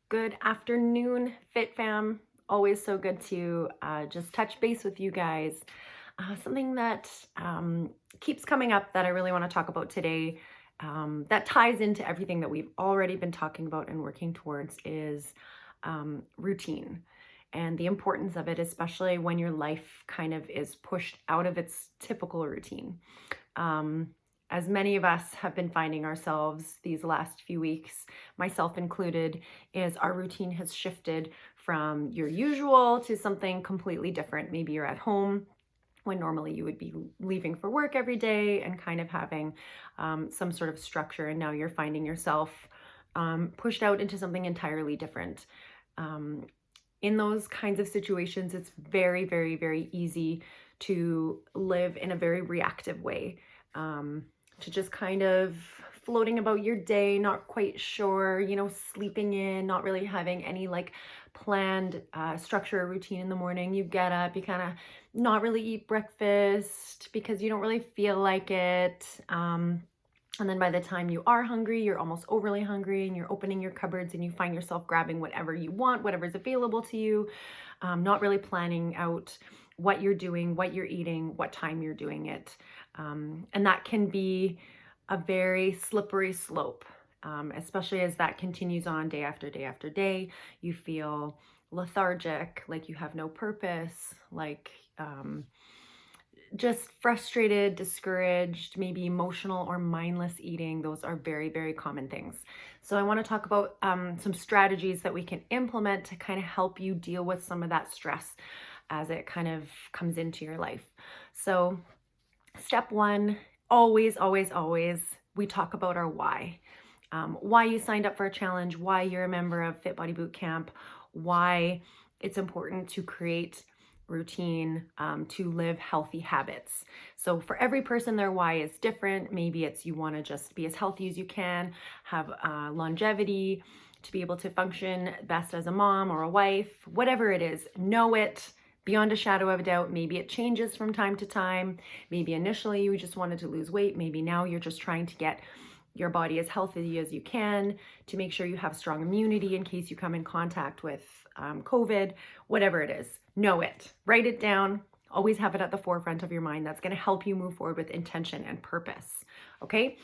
Good afternoon, Fit Fam. Always so good to just touch base with you guys. Something that keeps coming up that I really want to talk about today, that ties into everything that we've already been talking about and working towards, is routine and the importance of it, especially when your life kind of is pushed out of its typical routine. As many of us have been finding ourselves these last few weeks, myself included, is our routine has shifted from your usual to something completely different. Maybe you're at home when normally you would be leaving for work every day and kind of having some sort of structure, and now you're finding yourself pushed out into something entirely different. In those kinds of situations, it's very, very, very easy to live in a very reactive way. To just kind of floating about your day, not quite sure, sleeping in, not really having any like planned structure or routine in the morning. You get up, you kind of not really eat breakfast because you don't really feel like it. And then by the time you are hungry, you're almost overly hungry and you're opening your cupboards and you find yourself grabbing whatever you want, whatever's available to you, not really planning out what you're doing, what you're eating, what time you're doing it. And that can be a very slippery slope, especially as that continues on day after day after day. You feel lethargic, like you have no purpose, like just frustrated, discouraged, maybe emotional or mindless eating. Those are very, very common things. So I want to talk about some strategies that we can implement to kind of help you deal with some of that stress as it kind of comes into your life. So step one, always, always, always, we talk about our why. Why you signed up for a challenge, why you're a member of Fit Body Bootcamp, why it's important to create routine, to live healthy habits. So for every person, their why is different. Maybe it's you want to just be as healthy as you can, have longevity, to be able to function best as a mom or a wife, whatever it is, know it beyond a shadow of a doubt. Maybe it changes from time to time. Maybe initially you just wanted to lose weight. Maybe now you're just trying to get your body as healthy as you can to make sure you have strong immunity in case you come in contact with COVID, whatever it is. Know it, write it down, always have it at the forefront of your mind. That's going to help you move forward with intention and purpose. Okay.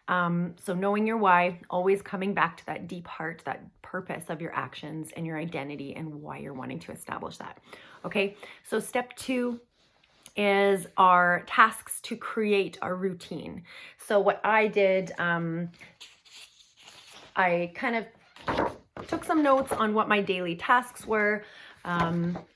So knowing your why, always coming back to that deep heart, that purpose of your actions and your identity and why you're wanting to establish that. Okay. So step two is our tasks to create a routine. So what I did, I kind of took some notes on what my daily tasks were.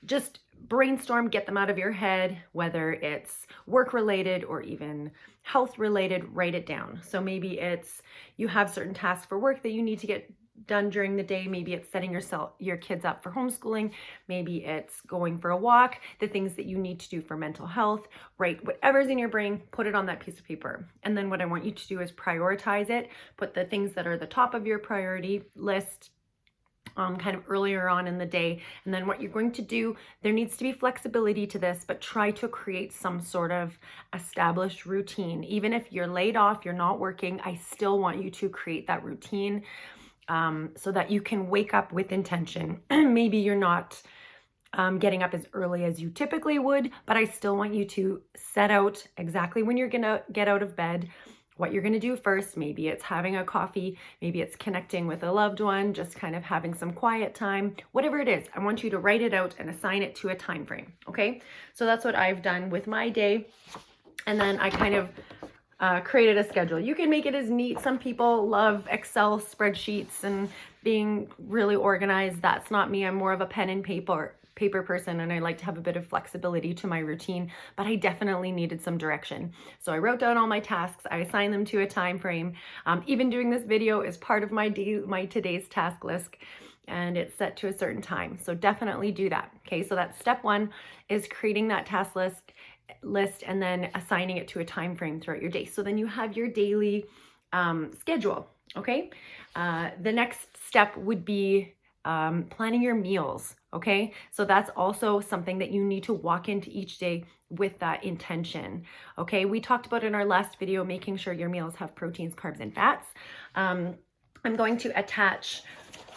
Just brainstorm, get them out of your head, whether it's work related or even health related, write it down. So maybe it's you have certain tasks for work that you need to get done during the day. Maybe it's setting your kids up for homeschooling. Maybe it's going for a walk, the things that you need to do for mental health. Write whatever's in your brain, put it on that piece of paper. And then what I want you to do is prioritize it, put the things that are the top of your priority list kind of earlier on in the day. And then what you're going to do, there needs to be flexibility to this, but try to create some sort of established routine. Even if you're laid off, you're not working, I still want you to create that routine so that you can wake up with intention. Maybe you're not getting up as early as you typically would, but I still want you to set out exactly when you're gonna get out of bed, what you're going to do first. Maybe it's having a coffee, maybe it's connecting with a loved one, just kind of having some quiet time, whatever it is. I want you to write it out and assign it to a time frame. Okay. So that's what I've done with my day. And then I kind of created a schedule. You can make it as neat. Some people love Excel spreadsheets and being really organized. That's not me. I'm more of a pen and paper person, and I like to have a bit of flexibility to my routine, but I definitely needed some direction. So I wrote down all my tasks, I assigned them to a time frame. Even doing this video is part of my today's task list, and it's set to a certain time. So definitely do that. Okay, so that's step one, is creating that task list and then assigning it to a time frame throughout your day. So then you have your daily schedule. Okay, the next step would be planning your meals. Okay, so that's also something that you need to walk into each day with that intention. Okay, we talked about in our last video making sure your meals have proteins, carbs, and fats. I'm going to attach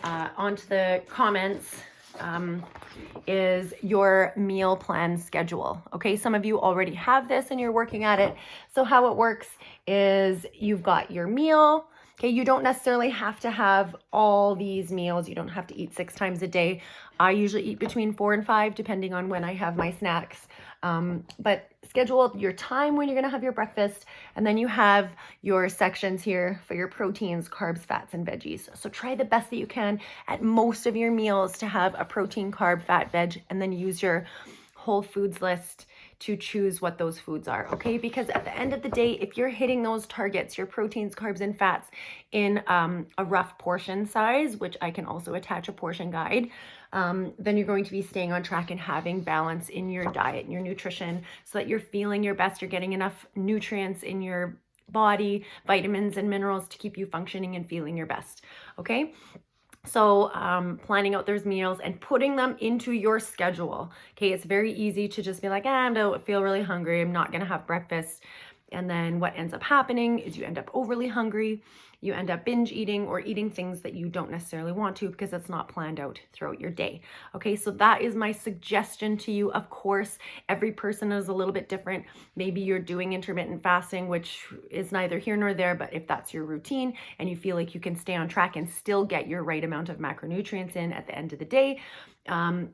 onto the comments is your meal plan schedule. Okay, some of you already have this and you're working at it. So how it works is you've got your meal. Okay, you don't necessarily have to have all these meals. You don't have to eat 6 times a day. I usually eat between 4 and 5, depending on when I have my snacks. But schedule your time when you're gonna have your breakfast, and then you have your sections here for your proteins, carbs, fats, and veggies. So try the best that you can at most of your meals to have a protein, carb, fat, veg, and then use your whole foods list to choose what those foods are, okay? Because at the end of the day, if you're hitting those targets, your proteins, carbs, and fats in a rough portion size, which I can also attach a portion guide, then you're going to be staying on track and having balance in your diet and your nutrition so that you're feeling your best, you're getting enough nutrients in your body, vitamins and minerals to keep you functioning and feeling your best, okay? So planning out those meals and putting them into your schedule. Okay, it's very easy to just be like, I don't feel really hungry, I'm not gonna have breakfast. And then what ends up happening is you end up overly hungry, you end up binge eating or eating things that you don't necessarily want to because it's not planned out throughout your day. Okay, so that is my suggestion to you. Of course, every person is a little bit different. Maybe you're doing intermittent fasting, which is neither here nor there, but if that's your routine and you feel like you can stay on track and still get your right amount of macronutrients in at the end of the day,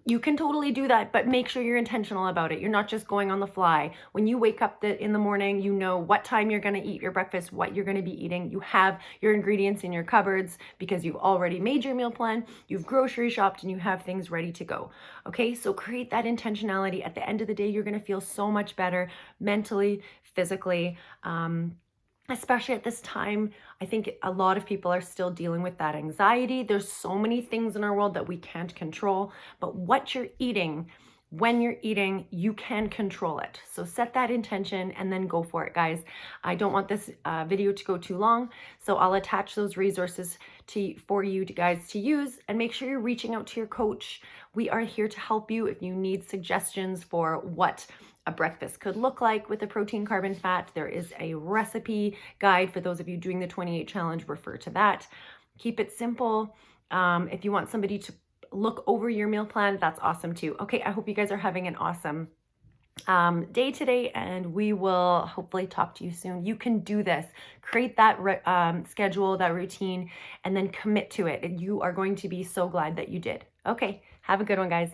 you can totally do that, but make sure you're intentional about it. You're not just going on the fly. When you wake up in the morning, you know what time you're going to eat your breakfast, what you're going to be eating. You have your ingredients in your cupboards because you've already made your meal plan, you've grocery shopped, and you have things ready to go. Okay, so create that intentionality. At the end of the day, you're going to feel so much better mentally, physically, especially at this time. I think a lot of people are still dealing with that anxiety. There's so many things in our world that we can't control, but what you're eating, when you're eating, you can control it. So set that intention and then go for it, guys. I don't want this video to go too long, so I'll attach those resources for you guys to use, and make sure you're reaching out to your coach. We are here to help you if you need suggestions for what a breakfast could look like with a protein, carb, and fat. There is a recipe guide for those of you doing the 28 challenge. Refer to that. Keep it simple. If you want somebody to look over your meal plan, that's awesome too. Okay, I hope you guys are having an awesome day today, and we will hopefully talk to you soon. You can do this. Create that schedule, that routine, and then commit to it. And you are going to be so glad that you did. Okay, have a good one, guys.